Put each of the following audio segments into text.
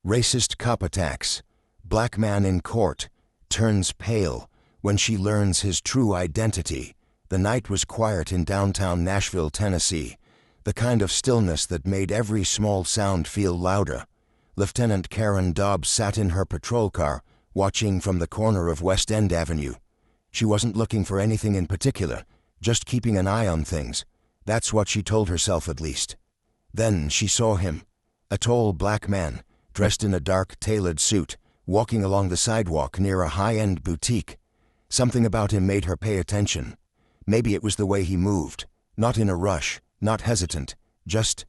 Racist cop attacks. Black man in court. Turns pale when she learns his true identity. The night was quiet in downtown Nashville, Tennessee, the kind of stillness that made every small sound feel louder. Lieutenant Karen Dobbs sat in her patrol car, watching from the corner of West End Avenue. She wasn't looking for anything in particular, just keeping an eye on things. That's what she told herself at least. Then she saw him, a tall black man, dressed in a dark tailored suit, walking along the sidewalk near a high-end boutique. Something about him made her pay attention. Maybe it was the way he moved, not in a rush, not hesitant, just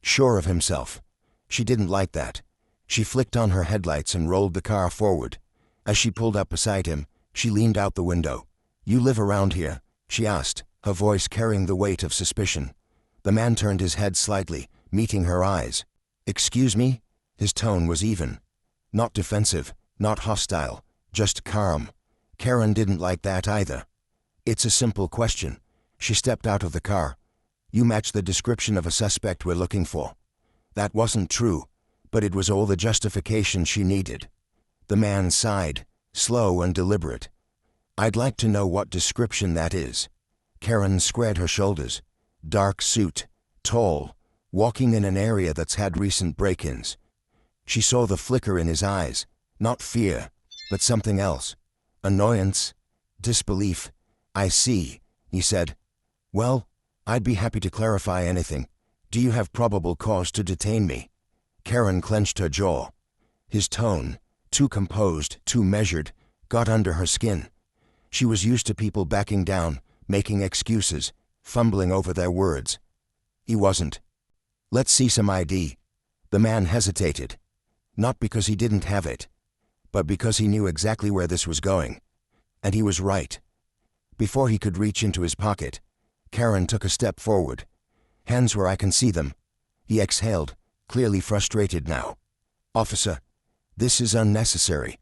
sure of himself. She didn't like that. She flicked on her headlights and rolled the car forward. As she pulled up beside him, she leaned out the window. "You live around here?" she asked, her voice carrying the weight of suspicion. The man turned his head slightly, meeting her eyes. "Excuse me?" His tone was even. Not defensive, not hostile, just calm. Karen didn't like that either. "It's a simple question." She stepped out of the car. "You match the description of a suspect we're looking for." That wasn't true, but it was all the justification she needed. The man sighed, slow and deliberate. "I'd like to know what description that is." Karen squared her shoulders. Dark suit, tall, walking in an area that's had recent break-ins. She saw the flicker in his eyes, not fear, but something else. Annoyance, disbelief. "I see," he said. "Well, I'd be happy to clarify anything. Do you have probable cause to detain me?" Karen clenched her jaw. His tone, too composed, too measured, got under her skin. She was used to people backing down, making excuses, fumbling over their words. He wasn't. "Let's see some ID." The man hesitated. Not because he didn't have it, but because he knew exactly where this was going. And he was right. Before he could reach into his pocket, Karen took a step forward. "Hands where I can see them." He exhaled, clearly frustrated now. "Officer, this is unnecessary.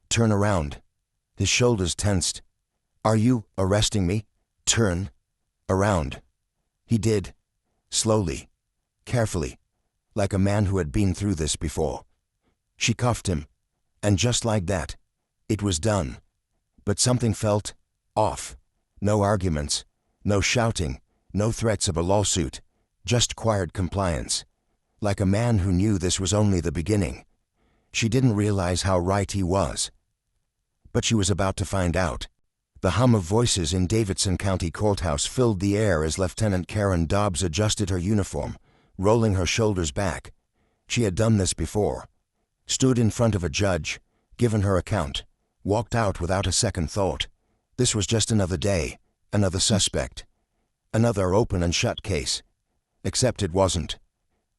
Turn around." His shoulders tensed. "Are you arresting me?" "Turn around." He did, slowly, carefully, like a man who had been through this before. She cuffed him, and just like that, it was done. But something felt off. No arguments, no shouting, no threats of a lawsuit, just quiet compliance. Like a man who knew this was only the beginning. She didn't realize how right he was. But she was about to find out. The hum of voices in Davidson County Courthouse filled the air as Lieutenant Karen Dobbs adjusted her uniform, rolling her shoulders back. She had done this before. Stood in front of a judge, given her account, walked out without a second thought. This was just another day, another suspect, another open and shut case. Except it wasn't.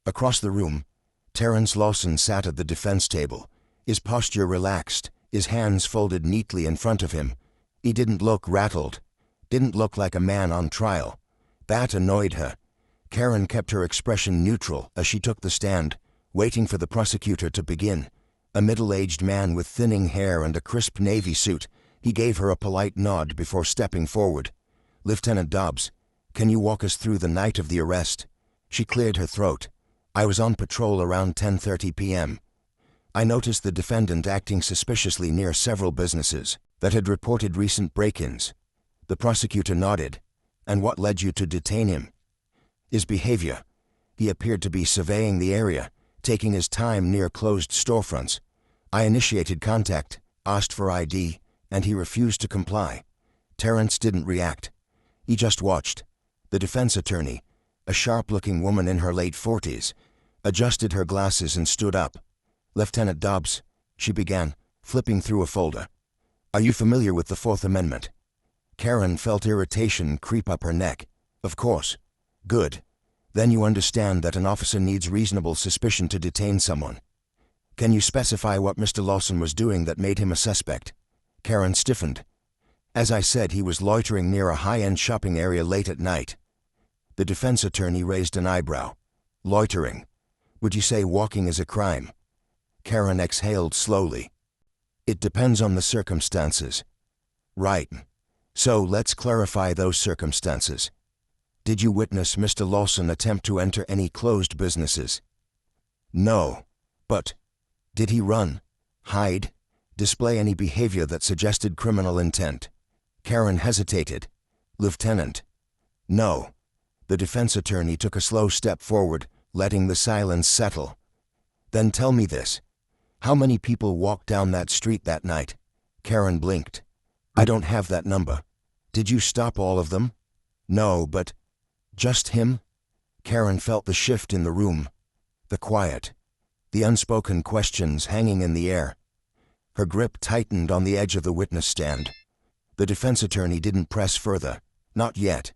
Across the room, Terrence Lawson sat at the defense table, his posture relaxed, his hands folded neatly in front of him. He didn't look rattled, didn't look like a man on trial. That annoyed her. Karen kept her expression neutral as she took the stand, waiting for the prosecutor to begin. A middle-aged man with thinning hair and a crisp navy suit, he gave her a polite nod before stepping forward. "Lieutenant Dobbs, can you walk us through the night of the arrest?" She cleared her throat. "I was on patrol around 10:30 p.m. I noticed the defendant acting suspiciously near several businesses that had reported recent break-ins." The prosecutor nodded. "And what led you to detain him?" "His behavior. He appeared to be surveying the area, taking his time near closed storefronts. I initiated contact, asked for ID, and he refused to comply." Terrence didn't react. He just watched. The defense attorney, a sharp-looking woman in her late 40s, adjusted her glasses and stood up. "Lieutenant Dobbs," she began, flipping through a folder. "Are you familiar with the Fourth Amendment?" Karen felt irritation creep up her neck. "Of course." "Good. Then you understand that an officer needs reasonable suspicion to detain someone. Can you specify what Mr. Lawson was doing that made him a suspect?" Karen stiffened. "As I said, he was loitering near a high-end shopping area late at night." The defense attorney raised an eyebrow. "Loitering. Would you say walking is a crime?" Karen exhaled slowly. "It depends on the circumstances." "Right. So let's clarify those circumstances. Did you witness Mr. Lawson attempt to enter any closed businesses?" "No. But Did he run, hide, display any behavior that suggested criminal intent? Karen hesitated. Lieutenant. No. The defense attorney took a slow step forward, letting the silence settle. Then tell me this. How many people walked down that street that night? Karen blinked. I don't have that number. Did you stop all of them? No, but... Just him? Karen felt the shift in the room. The quiet. The unspoken questions hanging in the air. Her grip tightened on the edge of the witness stand. The defense attorney didn't press further. Not yet.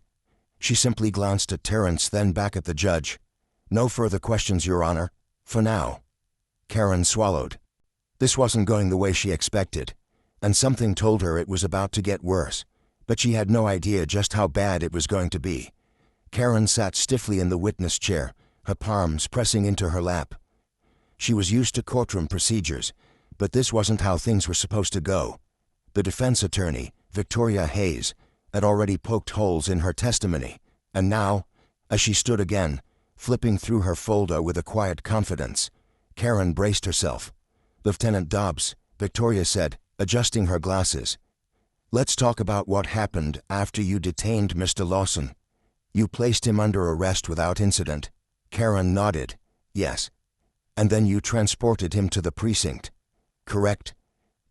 She simply glanced at Terrence, then back at the judge. No further questions, Your Honor. For now. Karen swallowed. This wasn't going the way she expected, and something told her it was about to get worse, but she had no idea just how bad it was going to be. Karen sat stiffly in the witness chair, her palms pressing into her lap. She was used to courtroom procedures, but this wasn't how things were supposed to go. The defense attorney, Victoria Hayes, had already poked holes in her testimony, and now, as she stood again, flipping through her folder with a quiet confidence, Karen braced herself. Lieutenant Dobbs, Victoria said, adjusting her glasses. Let's talk about what happened after you detained Mr. Lawson. You placed him under arrest without incident. Karen nodded. Yes. And then you transported him to the precinct. Correct.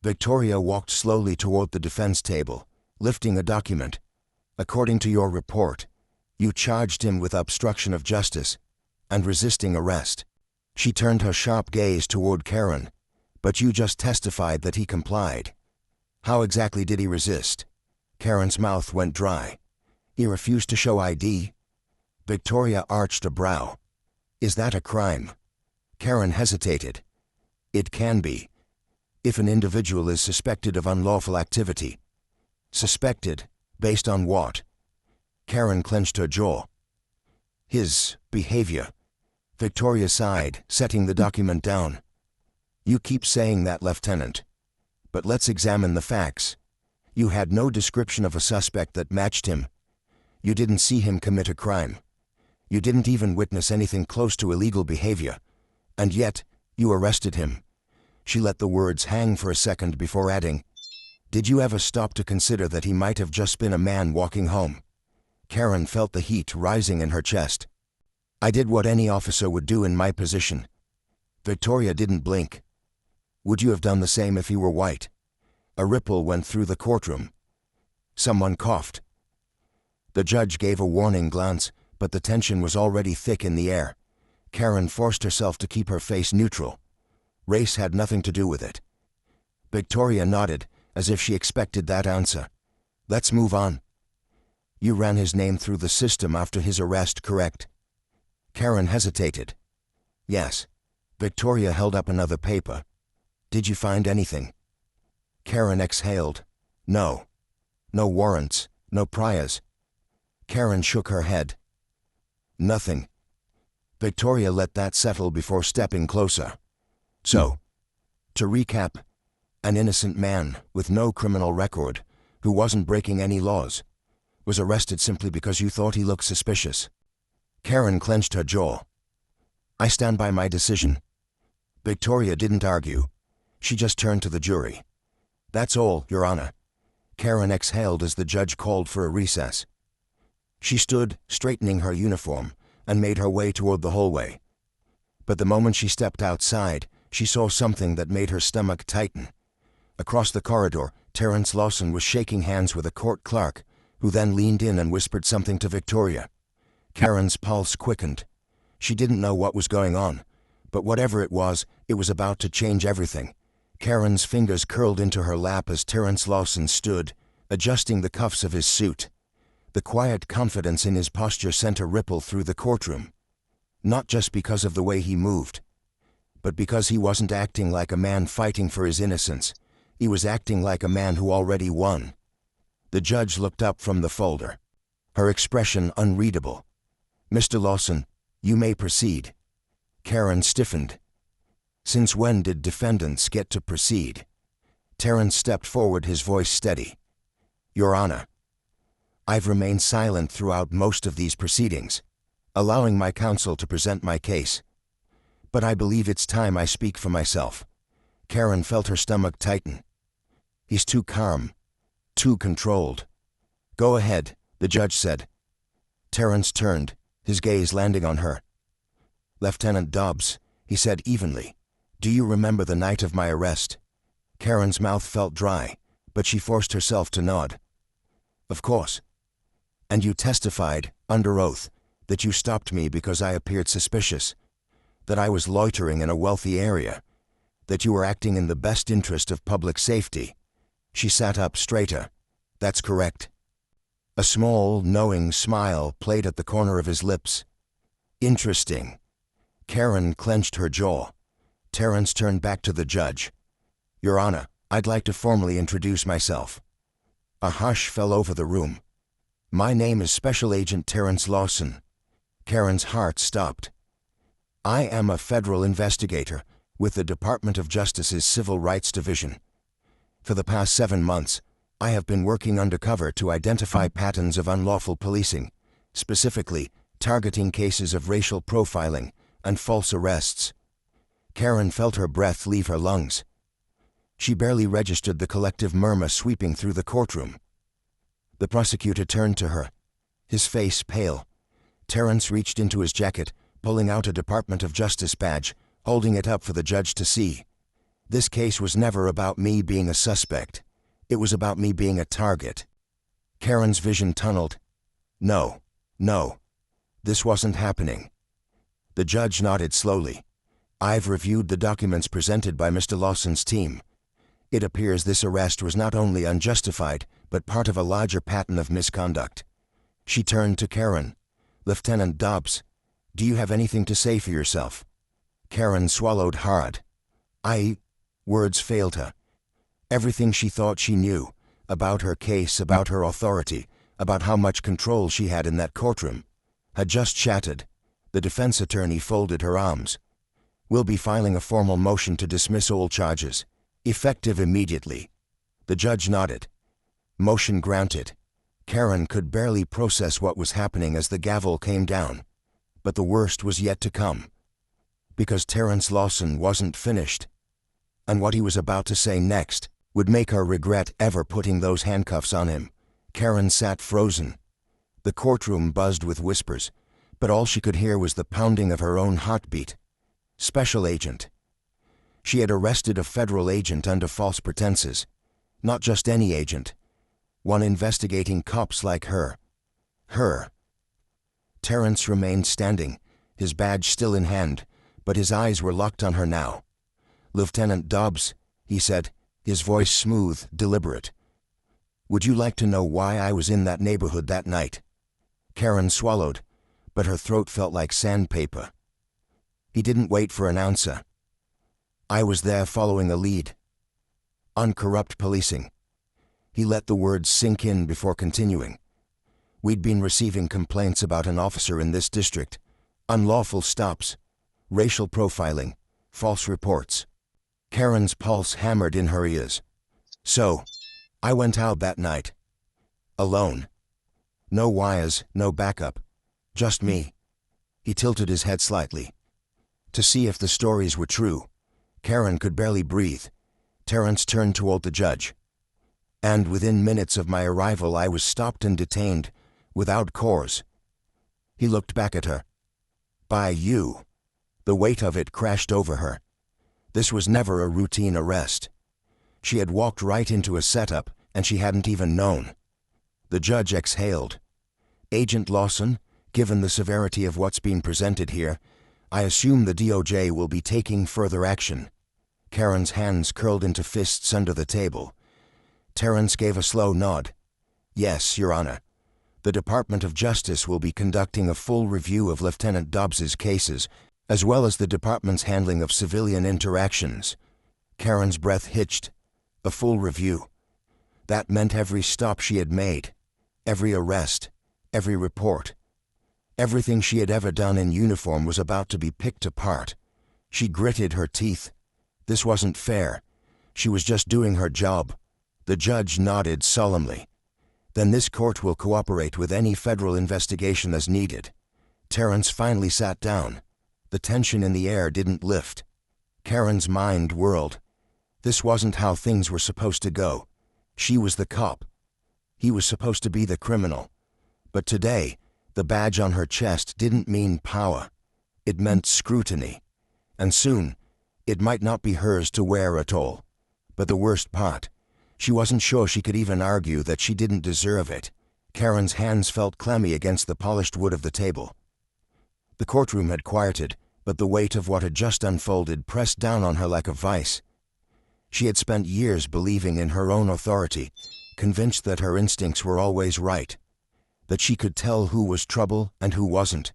Victoria walked slowly toward the defense table, lifting a document. According to your report, you charged him with obstruction of justice and resisting arrest. She turned her sharp gaze toward Karen. But you just testified that he complied. How exactly did he resist? Karen's mouth went dry. He refused to show ID? Victoria arched a brow. Is that a crime? Karen hesitated. It can be, if an individual is suspected of unlawful activity. Suspected? Based on what? Karen clenched her jaw. His behavior. Victoria sighed, setting the document down. You keep saying that, Lieutenant. But let's examine the facts. You had no description of a suspect that matched him. You didn't see him commit a crime. You didn't even witness anything close to illegal behavior. And yet, you arrested him. She let the words hang for a second before adding, Did you ever stop to consider that he might have just been a man walking home? Karen felt the heat rising in her chest. I did what any officer would do in my position. Victoria didn't blink. Would you have done the same if he were white? A ripple went through the courtroom. Someone coughed. The judge gave a warning glance, but the tension was already thick in the air. Karen forced herself to keep her face neutral. Race had nothing to do with it. Victoria nodded, as if she expected that answer. Let's move on. You ran his name through the system after his arrest, correct? Karen hesitated. Yes. Victoria held up another paper. Did you find anything? Karen exhaled. No. No warrants, no priors. Karen shook her head. Nothing. Victoria let that settle before stepping closer. So, to recap, an innocent man with no criminal record, who wasn't breaking any laws, was arrested simply because you thought he looked suspicious. Karen clenched her jaw. I stand by my decision. Victoria didn't argue. She just turned to the jury. That's all, Your Honor. Karen exhaled as the judge called for a recess. She stood, straightening her uniform, and made her way toward the hallway. But the moment she stepped outside, she saw something that made her stomach tighten. Across the corridor, Terrence Lawson was shaking hands with a court clerk, who then leaned in and whispered something to Victoria. Karen's pulse quickened. She didn't know what was going on, but whatever it was about to change everything. Karen's fingers curled into her lap as Terrence Lawson stood, adjusting the cuffs of his suit. The quiet confidence in his posture sent a ripple through the courtroom. Not just because of the way he moved, but because he wasn't acting like a man fighting for his innocence. He was acting like a man who already won. The judge looked up from the folder, her expression unreadable. Mr. Lawson, you may proceed. Karen stiffened. Since when did defendants get to proceed? Terrence stepped forward, his voice steady. Your Honor, I've remained silent throughout most of these proceedings, allowing my counsel to present my case. But I believe it's time I speak for myself. Karen felt her stomach tighten. He's too calm, too controlled. Go ahead, the judge said. Terrence turned, his gaze landing on her. Lieutenant Dobbs, he said evenly, do you remember the night of my arrest? Karen's mouth felt dry, but she forced herself to nod. Of course. And you testified, under oath, that you stopped me because I appeared suspicious, that I was loitering in a wealthy area, that you were acting in the best interest of public safety. She sat up straighter. That's correct. A small, knowing smile played at the corner of his lips. Interesting. Karen clenched her jaw. Terrence turned back to the judge. Your Honor, I'd like to formally introduce myself. A hush fell over the room. My name is Special Agent Terrence Lawson. Karen's heart stopped. I am a federal investigator with the Department of Justice's Civil Rights Division. For the past 7 months, I have been working undercover to identify patterns of unlawful policing, specifically targeting cases of racial profiling and false arrests. Karen felt her breath leave her lungs. She barely registered the collective murmur sweeping through the courtroom. The prosecutor turned to her, his face pale. Terrence reached into his jacket, pulling out a Department of Justice badge, holding it up for the judge to see. This case was never about me being a suspect. It was about me being a target. Karen's vision tunneled. No, this wasn't happening. The judge nodded slowly. I've reviewed the documents presented by Mr. Lawson's team. It appears this arrest was not only unjustified, but part of a larger pattern of misconduct. She turned to Karen. Lieutenant Dobbs, do you have anything to say for yourself? Karen swallowed hard. Words failed her. Everything she thought she knew, about her case, about her authority, about how much control she had in that courtroom, had just shattered. The defense attorney folded her arms. We'll be filing a formal motion to dismiss all charges, effective immediately. The judge nodded. Motion granted. Karen could barely process what was happening as the gavel came down. But the worst was yet to come. Because Terrence Lawson wasn't finished. And what he was about to say next would make her regret ever putting those handcuffs on him. Karen sat frozen. The courtroom buzzed with whispers, but all she could hear was the pounding of her own heartbeat. Special agent. She had arrested a federal agent under false pretenses. Not just any agent. One investigating cops like her. Terrence remained standing, his badge still in hand, but his eyes were locked on her now. Lieutenant Dobbs, he said, his voice smooth, deliberate. Would you like to know why I was in that neighborhood that night? Karen swallowed, but her throat felt like sandpaper. He didn't wait for an answer. I was there following a lead. On corrupt policing. He let the words sink in before continuing. We'd been receiving complaints about an officer in this district, unlawful stops, racial profiling, false reports. Karen's pulse hammered in her ears. So, I went out that night. Alone. No wires, no backup. Just me. He tilted his head slightly. To see if the stories were true. Karen could barely breathe. Terrence turned toward the judge. And within minutes of my arrival I was stopped and detained, without cause. He looked back at her. By you. The weight of it crashed over her. This was never a routine arrest. She had walked right into a setup, and she hadn't even known. The judge exhaled. Agent Lawson, given the severity of what's being presented here, I assume the DOJ will be taking further action. Karen's hands curled into fists under the table. Terrence gave a slow nod. Yes, Your Honor. The Department of Justice will be conducting a full review of Lieutenant Dobbs's cases, as well as the department's handling of civilian interactions. Karen's breath hitched. A full review. That meant every stop she had made, every arrest, every report. Everything she had ever done in uniform was about to be picked apart. She gritted her teeth. This wasn't fair. She was just doing her job. The judge nodded solemnly. Then this court will cooperate with any federal investigation as needed. Terrence finally sat down. The tension in the air didn't lift. Karen's mind whirled. This wasn't how things were supposed to go. She was the cop. He was supposed to be the criminal. But today, the badge on her chest didn't mean power. It meant scrutiny. And soon, it might not be hers to wear at all. But the worst part, she wasn't sure she could even argue that she didn't deserve it. Karen's hands felt clammy against the polished wood of the table. The courtroom had quieted, but the weight of what had just unfolded pressed down on her like a vice. She had spent years believing in her own authority, convinced that her instincts were always right, that she could tell who was trouble and who wasn't,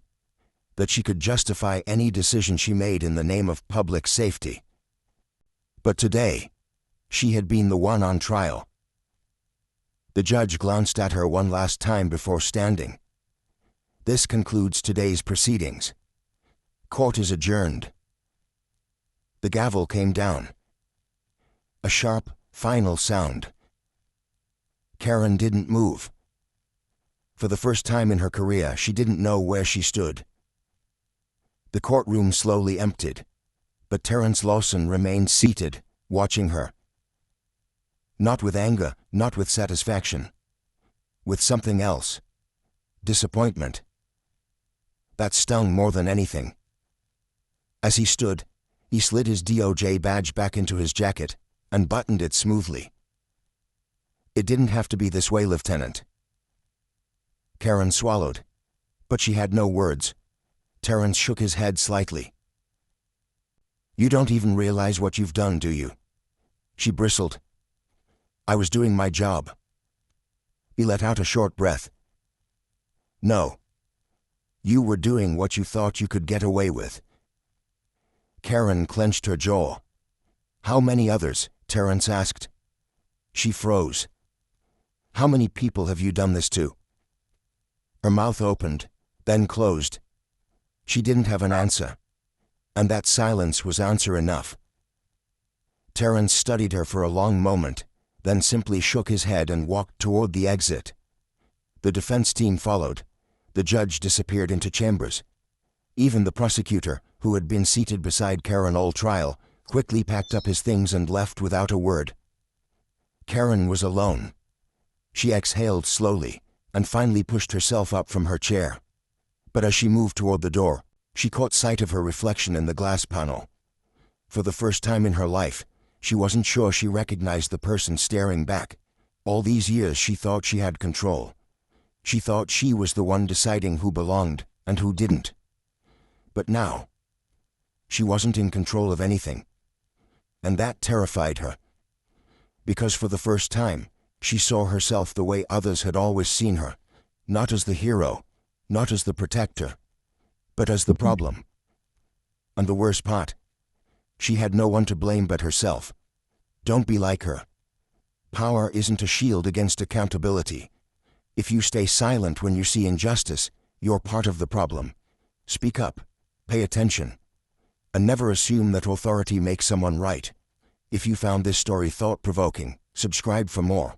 that she could justify any decision she made in the name of public safety. But today, she had been the one on trial. The judge glanced at her one last time before standing. This concludes today's proceedings. Court is adjourned. The gavel came down. A sharp, final sound. Karen didn't move. For the first time in her career, she didn't know where she stood. The courtroom slowly emptied, but Terence Lawson remained seated, watching her. Not with anger, not with satisfaction. With something else. Disappointment. That stung more than anything. As he stood, he slid his DOJ badge back into his jacket and buttoned it smoothly. It didn't have to be this way, Lieutenant. Karen swallowed, but she had no words. Terence shook his head slightly. You don't even realize what you've done, do you? She bristled. I was doing my job. He let out a short breath. No. You were doing what you thought you could get away with. Karen clenched her jaw. How many others? Terence asked. She froze. How many people have you done this to? Her mouth opened, then closed. She didn't have an answer, and that silence was answer enough. Terence studied her for a long moment, then simply shook his head and walked toward the exit. The defense team followed. The judge disappeared into chambers. Even the prosecutor, who had been seated beside Karen all trial, quickly packed up his things and left without a word. Karen was alone. She exhaled slowly and finally pushed herself up from her chair. But as she moved toward the door, she caught sight of her reflection in the glass panel. For the first time in her life, she wasn't sure she recognized the person staring back. All these years she thought she had control. She thought she was the one deciding who belonged and who didn't. But now, she wasn't in control of anything. And that terrified her. Because for the first time, she saw herself the way others had always seen her, not as the hero, not as the protector, but as the problem. And the worst part, she had no one to blame but herself. Don't be like her. Power isn't a shield against accountability. If you stay silent when you see injustice, you're part of the problem. Speak up, pay attention, and never assume that authority makes someone right. If you found this story thought-provoking, subscribe for more.